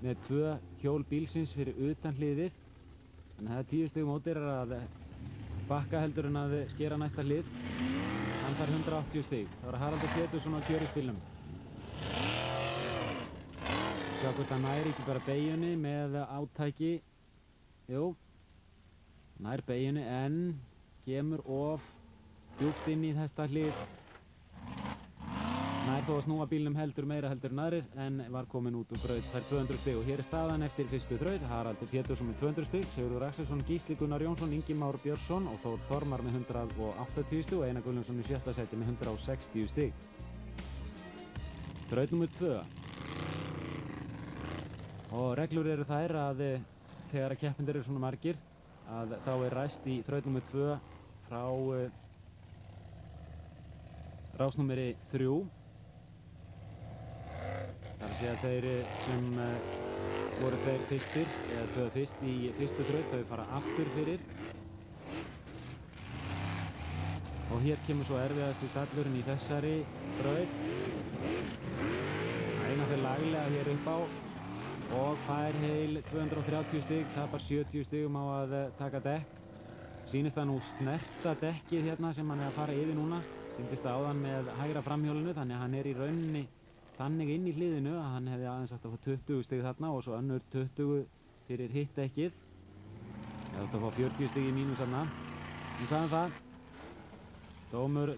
með 2 hjól bílsins fyrir utan hliðið. Þannig að það er 10 stig mótdýrara að bakka heldur en að skera næsta hlið. Hann þarf 180 stig. Það var Haraldur Pétursson á kjörusbílnum. Sjá hvort hann nær ekki bara beyjunni með átæki. Jú, nær beyjunni en kemur of djúpt inn í þetta hlið. Nær þó að snúa bílnum heldur meira heldur en aðrir en var komin út braut þær 200 stig og hér er staðan eftir fyrstu þraut. Haraldur Pétursson með 200 stig, Sigurður Axelsson, Gísli Gunnar Jónsson, Ingi Már Björnsson og Þór Þormar með 180 stig og Einar Gunnlaugsson í 7. sæti með 160 stig. Þraut nr. 2. Og reglur eru þær að þegar keppendur eru svona margir að þá er ræst í þraut nr. 2 frá rásnúmeri 3. Það er að segja að þeir sem voru 2 fyrstir, eða 2 fyrst í fyrstu þraut, þau fara aftur fyrir. Og hér kemur svo erfiðasti stallurinn í þessari braut. Einar fer laglega hér upp á og fær heil 230 stig, tapar 70 stigum á að taka dekk. Sýnist það nú snerta dekkið hérna sem hann er að fara yfir núna. Sýndist það áðan með hægra framhjólinu, þannig að hann er í rauninni þannig inn í hliðinu að hann hefði aðeins átt að fá 20 stig þarna og svo önnur 20 fyrir hitt dekkið. Eða átt að fá 40 stig í mínus þarna. En hvað það?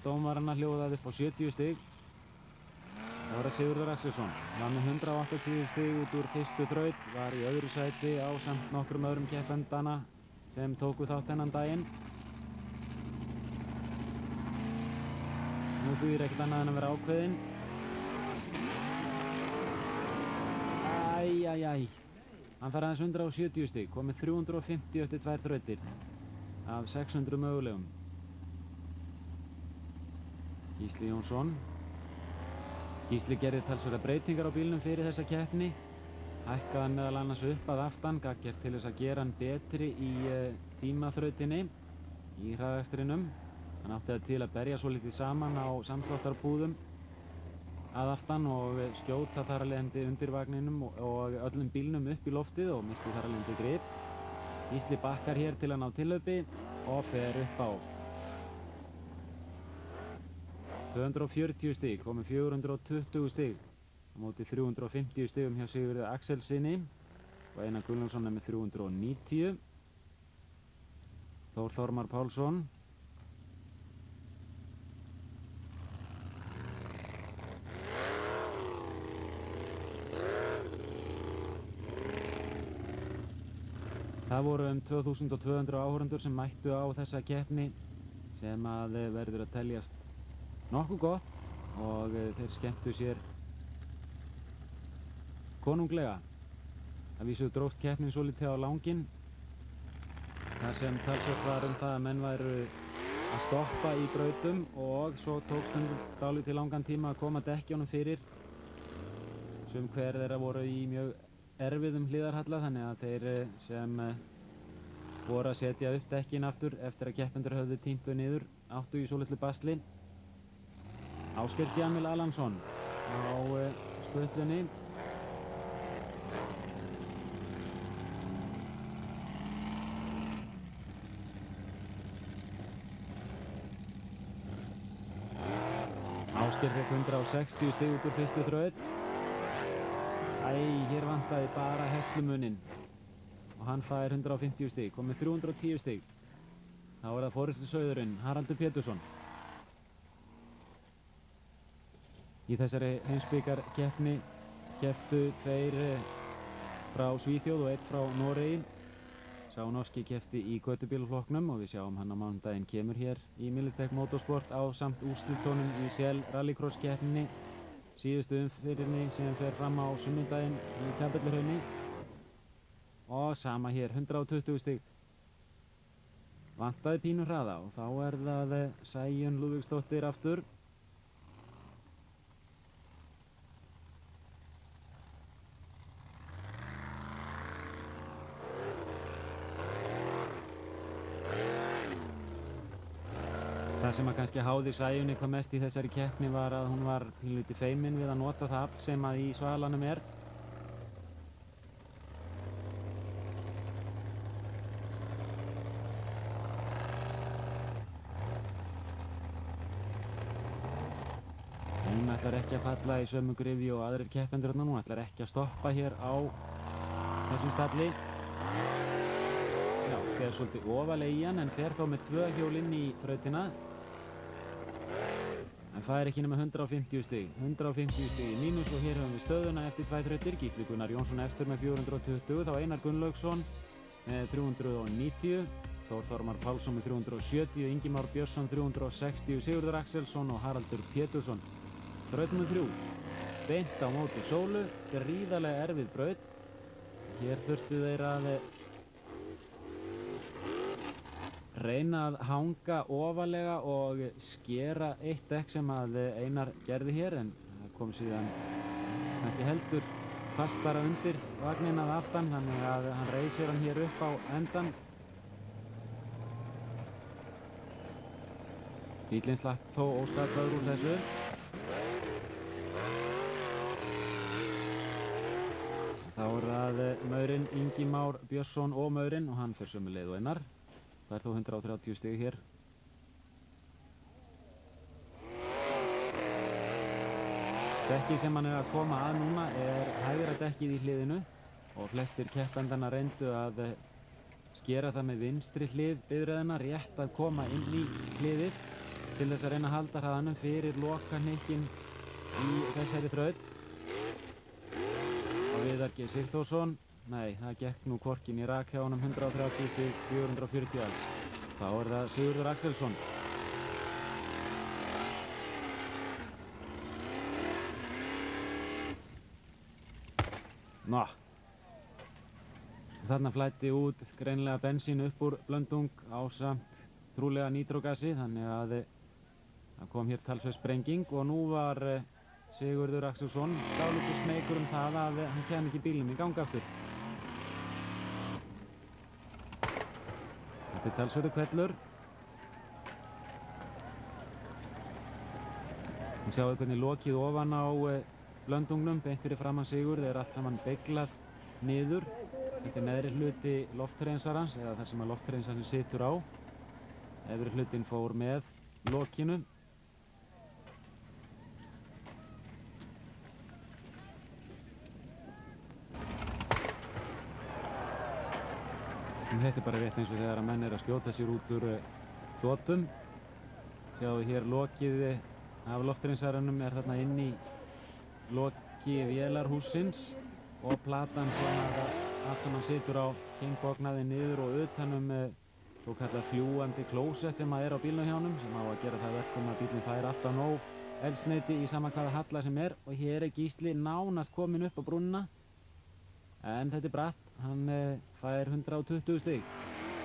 Dómaranna hljóðaði upp á 70 stig. Það var að Sigurður Axelsson. Hann var með 180 stig út úr fyrstu þraut, var í öðru sæti ásamt nokkrum öðrum keppendana sem tóku þátt þennan daginn. Nú þýðir ekkert annað en að vera ákveðinn. Æjæjæj. Hann fær aðeins 170 stig, komið 350 eftir 2 þrautir af 600 mögulegum. Gísli Jónsson. Gísli gerði talsverðar breytingar á bílnum fyrir þessa keppni. Hækkaði hann meðal annars upp að aftan, gagngert til þess að gera hann betri í tímaþrautinni í hraðakstrinum. Hann átti það til að berja svolítið saman á samsláttarbúðum að aftan og skjóta þar að leiðandi undir vagninum og öllum bílnum upp í loftið og misti þar að leiðandi grip. Gísli bakkar hér til að ná tillaupi og fer upp á 240 stig, komið 420 stig á móti 350 stigum hjá Sigurði Axelsinni og Einar Gunnlaugsson með 390. Þór Þormar Pálsson. Það voru 2200 áhorfendur sem mættu á þessa keppni sem að verður að teljast nokkuð gott og þeir skemmtu sér konunglega. Það vísu dróst keppnin svolítið á langinn þar sem talsvert var það að menn væru að stoppa í brautum og svo tók stundum dálítið langan tíma að koma dekkjónum fyrir. Sum hver þeirra voru í mjög erfiðum hliðarhalla þannig að þeir sem voru að setja upp dekkin aftur eftir að keppendur höfðu tínt þau niður áttu í svolitlu basli. Ásgeir Djamil Allansson á skutlunni. Ásgeir fékk 160 stig út úr fyrstu þraut. Hér vantaði bara hestlumuninn og hann fær 150 stig, komið 310 stig. Þá er það forystusauðurinn Haraldur Pétursson. Í þessari heimsbikarkeppni kepptu 2 frá Svíþjóð og 1 frá Noregi. Sá norski keppti í götubílaflokknum og við sjáum hann á mánudaginn kemur hér í Militech Motorsport ásamt úrslitunum í Shell Rallycross keppninni. Síðustu umferðinni sem fer fram á sunnudaginn í Kapellahrauni. Og sama hér, 120 stig. Vantaði pínu hraða og þá er það Sæunn Lúðvíksdóttir aftur. Það sem að kannski háði Sæunni hvað mest í þessari keppni var að hún var pínlítið feimin við að nota það afl sem að í svalanum er. ætlar ekki að falla í sömu gryfju og aðrir keppendur hérna nú, ætlar ekki að stoppa hér á þessum stalli. Já, fer svolítið ofalega í hann en fer þó með 2 hjól inn í þrautina. En það er ekki nema 150 stig. 150 stig í mínus og hér höfum við stöðuna eftir 2 þrautir. Gísli Gunnar Jónsson efstur með 420, þá Einar Gunnlaugsson með 390, Þór Þormar Pálsson með 370, Ingimár Björnsson 360, Sigurður Axelsson og Haraldur Pétursson. Þraut nr. 3, beint á móti sólu, gríðarlega erfið braut. Hér þurftu þeir að reyna að hanga ofalega og skera eitt dekk sem að Einar gerði hér, en það kom síðan kannski heldur fastara undir vagnin að aftan, þannig að hann reisir hann hér upp á endan. Bíllinn slapp þó óskaddaður úr þessu. Þá er það maurinn Ingimár Björnsson og maurinn og hann fer sömu leið og Einar. Það er þó 130 stig hér. Dekkið sem hann er að koma að núna er hægra dekkið í hliðinu og flestir keppendanna reyndu að skera það með vinstri hlið bifreiðina, rétt að koma inn í hliðið til þess að reyna að halda hraðanum fyrir lokahnykkinn í þessari þraut. Og Viðar G. Sigþórsson, nei, það gekk nú hvorkin í rak hjá honum, 130 stig, 440 alls. Þá er það Sigurður Axelsson. Ná. Þarna flæddi út greinilega bensín upp úr blöndung ásamt trúlega nítrógasi, þannig að það kom hér talsverð sprenging og nú var Sigurður Axelsson dálítið smeykur það að hann kæmi ekki bílnum í gang aftur. Þetta er talsverður hvellur. Nú sjáum við hvernig lokið ofan á blöndungnum beint fyrir framan Sigurð er allt saman beyglað niður. Þetta er neðri hluti lofthreinsarans eða þar sem að lofthreinsarinn situr á. Efri hlutinn fór með lokinu. En þetta er bara rétt eins og þegar að menn er að skjóta sér út úr þotum. Sjáum við hér lokið af lofthreinsarannum er þarna inn í loki vélarhússins og platan sem allt saman situr á kynbognaði niður og utanum svo kallar fljúandi klósett sem er á bílnum hjá honum, sem á að gera það verkum að bílinn fær alltaf nóg eldsneyti í sama hvaða halla sem er. Og hér er Gísli nánast kominn upp á brúnna, en þetta er bratt. Hann fær 120 stig,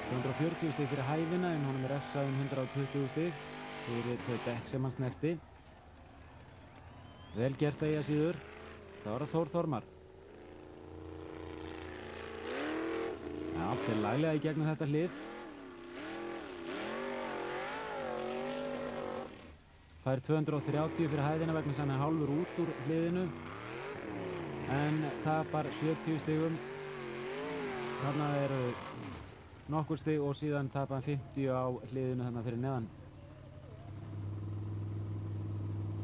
240 stig fyrir hæðina, en honum er refsað 120 stig fyrir þau dekk sem hann snerti. Vel gert eigi að síður. Það var Þór Þormar. Já, fyrir laglega í gegnum þetta hlið. Fær 230 fyrir hæðina vegna þess að hann er hálfur út úr hliðinu, en tapar 70 stigum. Þarna eru nokkur stig og síðan tapar hann 50 á hliðinu þarna fyrir neðan.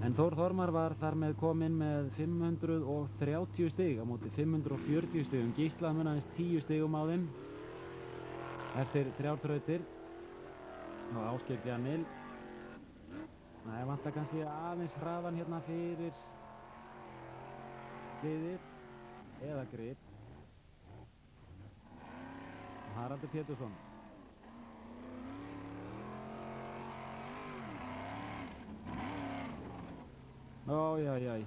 En Þór Þormar var þar með kominn með 530 stig á móti 540 stigum. Gísla munaðist 10 stigum á þeim eftir 3 þrautir. Og Ásgeir Janil, það vantar kannski aðeins hraðan hérna fyrir hliðið eða grip. Haraldur Pétursson. Ójæjæj.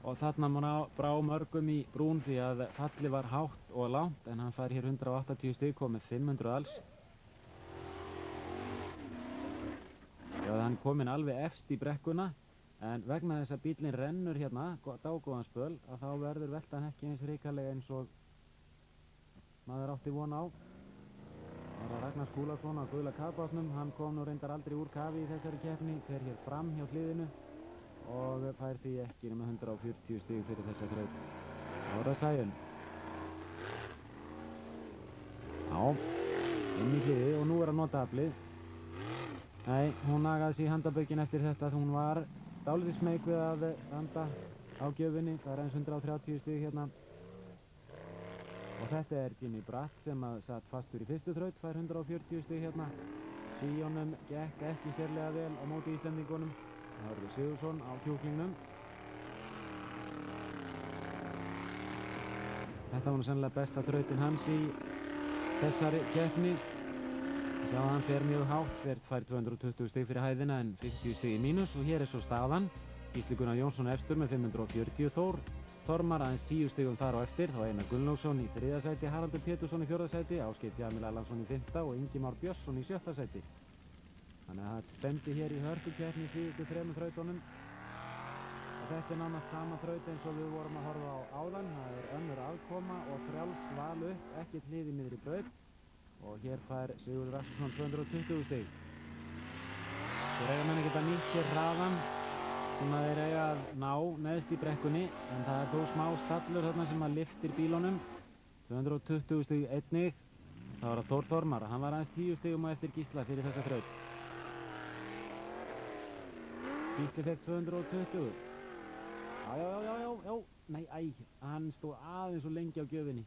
Og þarna brá mörgum í brún því að fallið var hátt og langt, en hann fær hér 180 stig, komið 500 alls. Já, hann kominn alveg efst í brekkuna, en vegna þess að bíllinn rennur hérna dágóðan spöl, að þá verður veltan ekki eins hrikalega eins og maður átti von á. Það var Ragnar Skúlason á gula kafbátnum, hann kom nú reyndar aldrei úr kafi í þessari keppni, fer hér fram hjá hliðinu og fær því ekki nema 140 stig fyrir þessa þraut. Það var það Sæunn. Já, inn í hliði og nú er að nota aflið. Nei, hún nagaði sig í handabökin eftir þetta, hún var dálítið smeyk við að standa á gjöfinni. Það er aðeins 130 stig hérna. Og þetta er Jimmy Bratt sem satt fastur í fyrstu þraut, fær 140 stig hérna. Síjónum gekk ekki sérlega vel á móti Íslendingunum. Það Hörður Sigurðsson á kjúklingnum. Þetta var nú sennilega besta þrautin hans í þessari keppni. Sjá að hann fer mjög hátt, fær 220 stig fyrir hæðina en 50 stig í mínus og hér er svo staðan. Gísli Gunnar Jónsson efstur með 540, Þór Þormar aðeins 10 stigum þar á eftir, þá Einar Gunnlaugsson í 3. sæti, Haraldur Pétursson í 4. sæti, Ásgeir Djamil Erlandsson í 5. og Ingimar Björnsson í 7. sæti. Þannig að það stemdi hér í hörkukeppni í síðustu 3 þrautunum. Og þetta er nánast sama þraut eins og við vorum að horfa á áðan. Það er önnur aðkoma og frjálst val upp, ekkert hlið í miðri braut. Og hér fær Sigurður Axelsson 220 stig. Þeir eiga menn geta nýtt sér hraðan sem að þeir eiga að ná neðst í brekkunni, en það er þó smá stallur þarna sem að lyftir bílunum. 220 stig einnig. Það var að Þór Þormar, hann var aðeins 10 stigum á eftir Gísla fyrir þessa þraut. Gísli fekk 220. Já, nei, hann stóð aðeins og lengi á gjöfinni.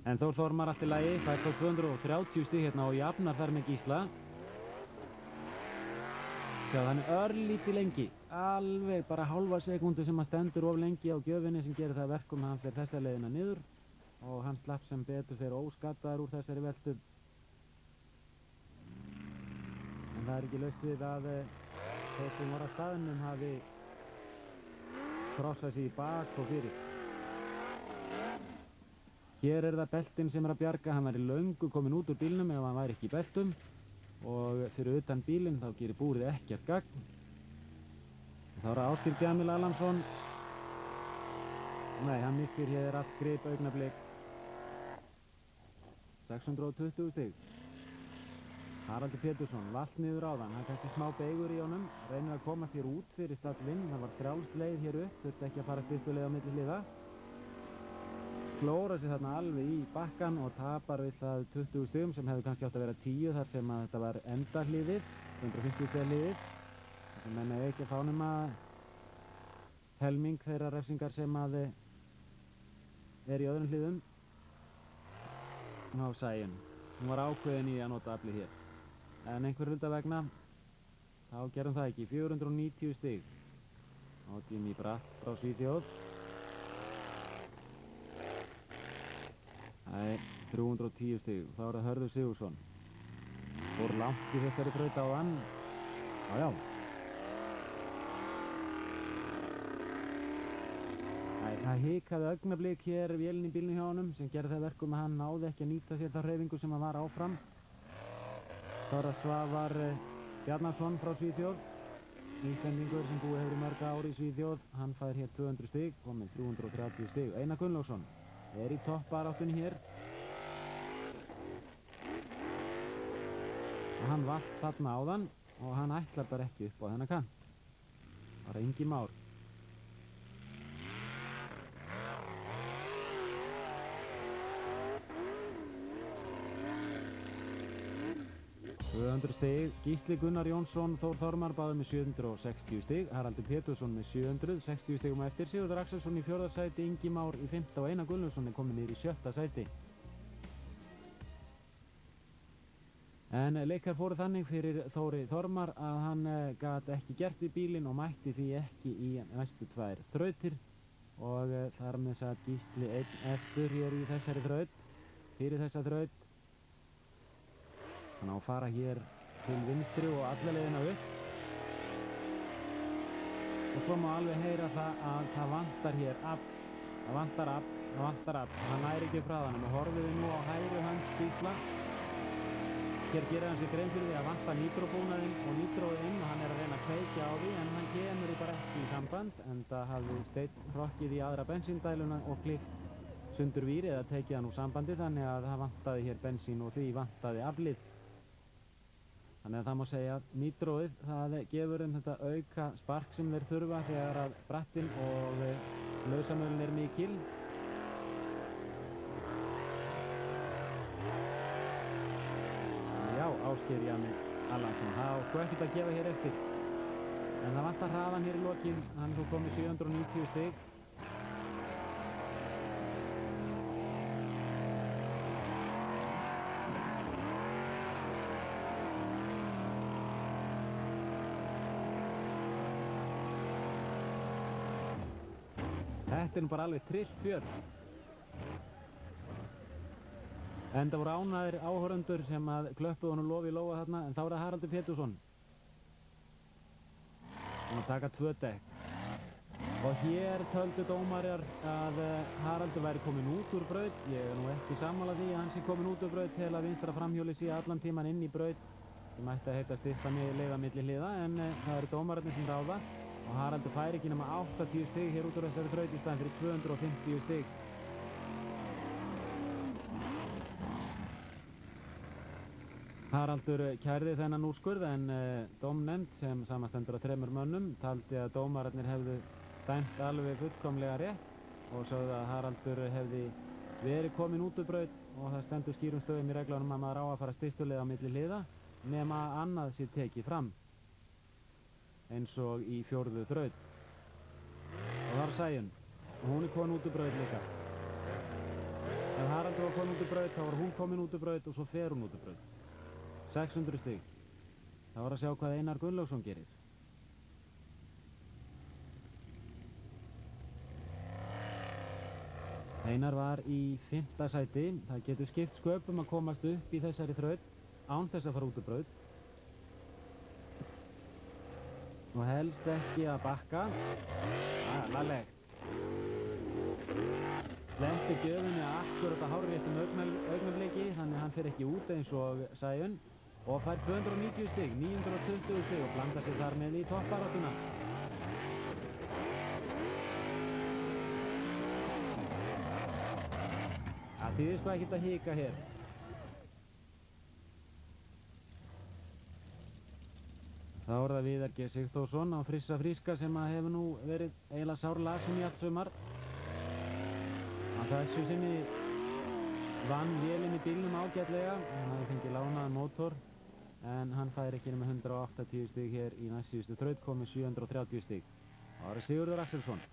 En Þór Þormar allt í lagi, fær þá 230 stig hérna og jafnar þar með Gísla. Sjá, hann er örlítið lengi, alveg bara hálfa sekúndu sem hann stendur of lengi á gjöfinni sem gerir það verkum að hann fer þessa leiðina niður og hann slapp sem betur fer óskaddaður úr þessari veltu. En það er ekki laust við að þeir sem voru á staðnum hafi krossað sig í bak og fyrir. Hér er það beltinn sem er að bjarga, hann væri löngu komin út úr bílnum ef hann væri ekki í beltum og fyrir utan bílinn þá gerir búrið ekkert gagn. Þá er það Ásgeir Djamil Erlandsson. Nei, hann missir hér allt grip augnablik. 620 stig. Haraldur Pétursson, valt niður áðan, hann kannski smá beigur í honum, reynir að komast hér út fyrir stallinn, það var frjálst leið hér upp, þurfti ekki að fara styrstuleið á milli hliða. Klóra sig þarna alveg í bakkan og tapar við það 20 stigum sem hefði kannski átt að vera 10 þar sem að þetta var endahliðið, 150 stiga hliðið. Þar sem menn ekki að fá nema helming þeirra refsingar sem að er í öðrum hliðum. Ná Sæunn, hún var ákveðin í að nota aflið hér. En einhver hluta vegna, þá gerum það ekki, 490 stig á Jimmy Bratt frá Svíþjóð. Það er 310 stig, þá er það Hörður Sigurðsson. Fór langt í þessari þraut áðan. Já. Það hikaði augnablik hér vélinn í bílnum hjá honum sem gerði það verkum að hann náði ekki að nýta sér þá hreyfingu sem hann var áfram. Þá er það Svavar Bjarnason frá Svíþjóð. Íslendingur sem búið hefur í mörg ár í Svíþjóð. Hann fær hér 200 stig, komið 330 stig. Einar Gunnlaugsson er í toppbaráttunni hér. Og hann valt þarna áðan og hann ætlar bara ekki upp á þennan kant. Bara Ingi Már. 200 stig, Gísli Gunnar Jónsson, Þór Þormar báður með 760 stig, Haraldur Pétursson með 760 stigum eftir, Sigurður Axelsson í 4. sæti, Ingi Már í 5. og Einar Gunnlaugsson er komið niður í 7. sæti. En leikar fóru þannig fyrir Þóri Þormar að hann gat ekki gert við bílinn og mætti því ekki í næstu 2 þrautir og þar með satt Gísli einn eftir hér í þessari þraut, fyrir þessa þraut. Hann á að fara hér til vinstri og alla leiðina upp. Og svo má alveg heyra það að það vantar hér afl. Það vantar afl. Hann næri ekki frá þannig. Og horfum við nú á hægri hönd Gísla. Hér gerir hann sér grein fyrir því að vantar nítróbúnaðinn og nítróið inn og hann er að reyna að kveikja á því en hann kemur bara ekki í samband en það hafði Steinn hrokkið í aðra bensíndæluna og klippt sundur víri eða tekið hann úr sambandi þannig að það vantaði hér bensín og því vantaði aflið. Þannig að það má segja að nítróið það gefur þetta auka spark sem þeir þurfa þegar að brattinn og lausamölin er mikil. Já, á Ásgeir Jami Allansson. Það á sko ekkert að gefa hér eftir. En það vantar hraðan hér í lokin. Hann er þó komið 790 stig. Þetta er nú bara alveg trillt fjör. Enda voru ánægðir áhorfendur sem að klöppuðu honum lofi í lófa þarna, en þá er það Haraldur Pétursson. Hann að taka 2 dekk. Og hér töldu dómarar að Haraldur væri komin út úr braut. Ég er nú ekki sammála því að hann sé komin út úr braut til að vinstra framhjóli sé allan tíman inn í braut sem ætti að heita stysta leiða milli hliða, en það eru dómararnir sem ráða. Og Haraldur fær ekki nema 80 stig hér út úr þessari þraut í staðinn fyrir 250 stig. Haraldur kærði þennan úrskurð en dómnefnd sem samanstendur af 3 mönnum taldi að dómararnir hefðu dæmt alveg fullkomlega rétt og sögðu að Haraldur hefði verið komin út úr braut og það stendur skýrum stöðum í reglunum að maður á að fara stystulega á milli hliða nema annað sé tekið fram. Eins og í 4. þraut. Og það var Sæunn. Og hún er komin út úr braut líka. Ef Haraldur var komin út úr braut, þá var hún komin út úr braut og svo fer hún út úr braut. 600 stig. Það var að sjá hvað Einar Gunnlaugsson gerir. Einar var í 5. sæti. Það getur skipt sköpum að komast upp í þessari þraut án þess að fara út úr braut. Og helst ekki að bakka. Lallegt. Sleppi gjöfunni akkurat á hárréttum augnabliki, þannig að hann fer ekki út eins og Sæunn og fær 290 stig, 920 stig og blandar sér þar með í toppbaráttuna. Það þýðir sko ekkert að hika hér. Þá er það Viðar G. Sigþórsson á Frissa Fríska sem að hefur nú verið eiginlega sárlasinn í allt sumar. Að þessu sinni vann vélinn í bílnum ágætlega. Hann hafði fengið lánaðan mótor en hann fær ekki nema 180 stig hér í næstsíðustu þraut, komið 730 stig. Það var Sigurður Axelsson.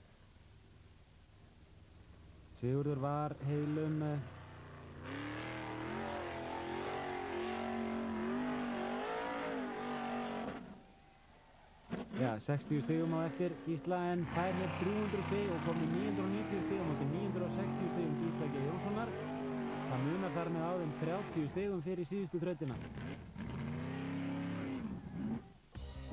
Sigurður var heilum 60 stigum á eftir Gísla en fær hér 300 stig og komið 990 stig á móti 960 stigum Gísla G. Jónssonar. Það munar þar með á þeim 30 stigum fyrir síðustu þrautina.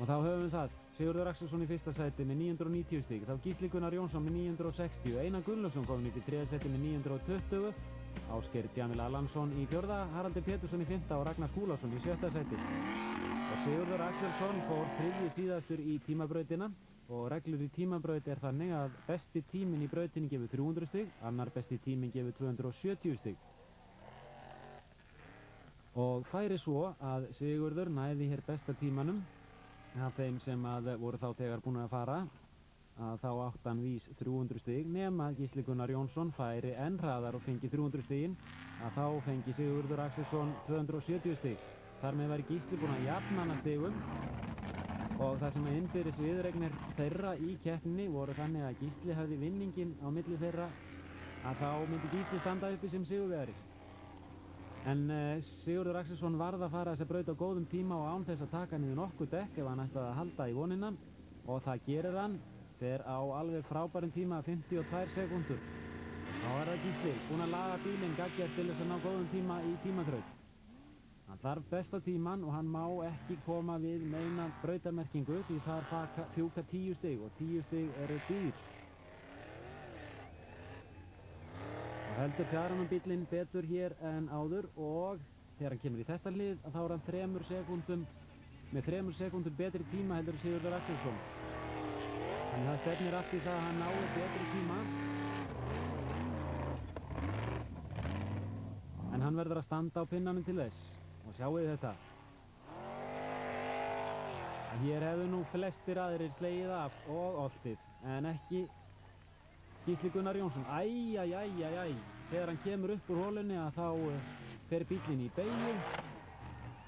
Og þá höfum við það. Sigurður Axelsson í 1. sæti með 990 stig. Þá Gísli Gunnar Jónsson með 960. Einar Gunnlaugsson kominn upp í 3. sæti með 920. Ásgeir Djamil Allansson í 4. Haraldur Pétursson í 5. og Ragnar Skúlason í 7. sæti. Og Sigurður Axelsson fór 3. síðastur í tímabrautina og reglur í tímabraut er þannig að besti tíminn í brautinni gefur 300 stig, annar besti tíminn gefur 270 stig. Og færi svo að Sigurður næði hér besta tímanum af þeim sem að voru þá þegar búin að fara að þá átt hann vís 300 stig nema Gísli Gunnar Jónsson færi enn hraðar og fengi 300 stiginn að þá fengi Sigurður Axelsson 270 stig. Þar með væri Gísli búinn að jafna hann að stigum og það sem innbyrðis viðuregnir þeirra í keppninni voru þannig að Gísli hafði vinninginn á milli þeirra að þá myndi Gísli standa uppi sem sigurvegari. En Sigurður Axelsson varð að fara þessa braut á góðum tíma og án þess að taka niður nokkuð dekk ef hann ætlaði að halda í vonina og það gerir hann þegar á alveg frábærum tíma 52 sekúndur. Þá er það Gísli búinn að laga bílinn gaggjart til þess að ná góðum tíma í tímaþraut. Hann þarf besta tíman og hann má ekki koma við meina brautamerkingu því þar fjúka 10 stig og 10 stig eru dýr. Og heldur fjaranum bílinn betur hér en áður og þegar hann kemur í þetta hlið þá er hann 3 sekúndum með 3 sekúndum betri tíma heldur Sigurður Axelsson. Þannig það stefnir allt í það að hann nái betri tíma. En hann verður að standa á pinnanum til þess. Og sjáu þetta. Hér hefðu nú flestir aðrir slegið af og oltið, en ekki Gísli Gunnar Jónsson. Æjæjæjæjæj. Þegar hann kemur upp úr holunni að þá fer bíllinn í beygju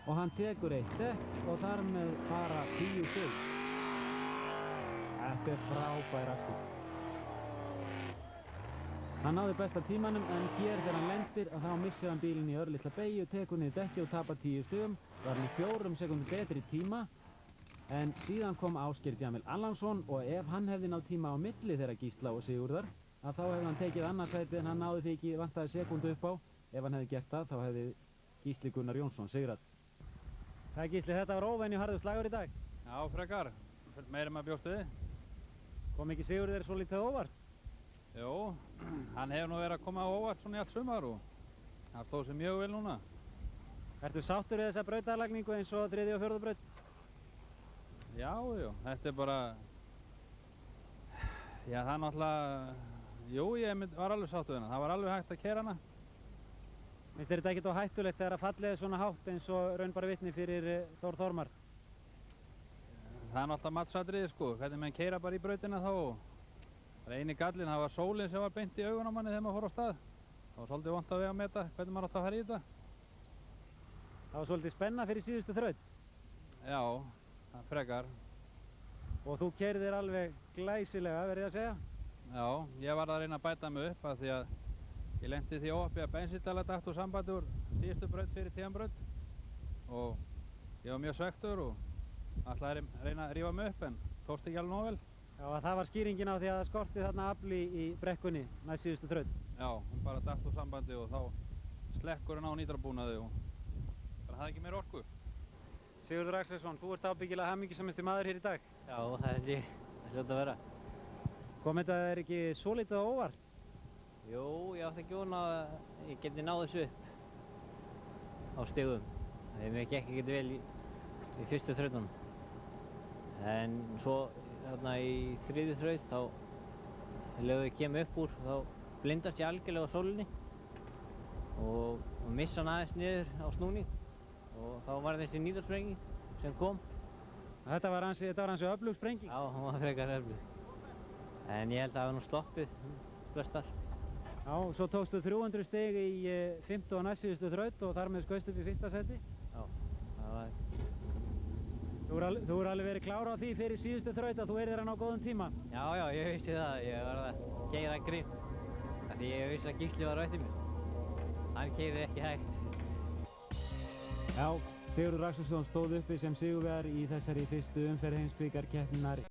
og hann tekur eitt dekk og þar með fara 10 stig. Þetta er frábær aftur. Hann náði besta tímanum en hér þegar hann lendir þá missir hann bílinn í örlitla beygju, tekur niður dekki og tapar 10 stigum. Var hann 4 sekúndum betri tíma en síðan kom Ásgeir Djamil Allansson og ef hann hefði náð tíma á milli þeirra Gísla og Sigurðar þá hefði hann tekið annarsætið en hann náði því ekki, vantaði sekúndu upp á. Ef hann hefði gert það þá hefði Gísli Gunnar Jónsson sigrað. Það Gísli, þetta var óvenju harður slagur í dag. Já, frekar. Meira maður bjóst við. Kom ekki Sigurður þér svolítið á óvart? Jú, hann hefur nú verið að koma á óvart svona í allt sumar og hann stóð sér mjög vel núna. Ertu sáttur við þessa brautarlagningu eins og 3. og 4. braut? Já, þetta er bara... Já, það er náttúrulega... Jú, ég var alveg sáttur við hana. Það var alveg hægt að keyra hana. Finnst þér þetta ekkert of hættulegt þegar að fallið er svona hátt eins og raun bara vitni fyrir Þór Þormar? Það er náttúrulega matsatriði sko, hvernig menn keyra bara í brautina þá. Það er eini gallinn, það var sólin sem var beint í augun á manni þegar maður fór á stað. Það var svolítið vont að vega að meta hvernig maður átti að fara í þetta. Það var svolítið spenna fyrir síðustu þraut. Já, það frekar. Og þú keyrðir alveg glæsilega, verið að segja? Já, ég var að reyna að bæta mig upp af því að ég lenti því óhappi að bensíndæla datt úr sambandi úr síðustu braut fyrir tíðanbraut og ég var mjög svekktur og ætlaði að reyna að rífa mig upp en tókst ekki alveg nógu vel. Já, það var skýringin á því að það skorti þarna afli í brekkunni næst síðustu þraut. Já, hún bara datt úr sambandi og þá slekkur hún á nítrabúnaði og bara hafði ekki meir orku. Sigurður Axelsson, þú ert ábyggilega hamingjusamasti maður hér í dag. Já, það held ég. Það hljóta að vera. Kom þetta þér ekki svolítið á óvart? Jú, ég átti ekki vona að ég geti náð þessu upp á stigum. Þegar mér gekk ekkert vel í fyrstu þrautunum. En svo þarna í 3. þraut þá þegar ég kem upp úr þá blindast ég algjörlega á sólinni og missa hann aðeins niður á snúning og þá var þessi nýtarsprenging sem kom. Þetta var ansi öflug sprenging? Já, hún var frekar öflug. En ég held að það hafi nú sloppið flestar. Já, svo tókstu 300 stig í 5. og næst síðustu þraut og þar með skaust upp í 1. sæti. Já, það var... Þú er alveg verið klár á því fyrir síðustu þraut að þú yrðir hann á góðum tíma? Já, ég vissi það. Ég var að keyra grimm. Því ég vissi að Gísli var á eftir mér. Hann keyrði ekki hægt. Já, Sigurður Axelsson stóð uppi sem sigurvegari í þessari fyrstu umferð heimsbikarkeppninnar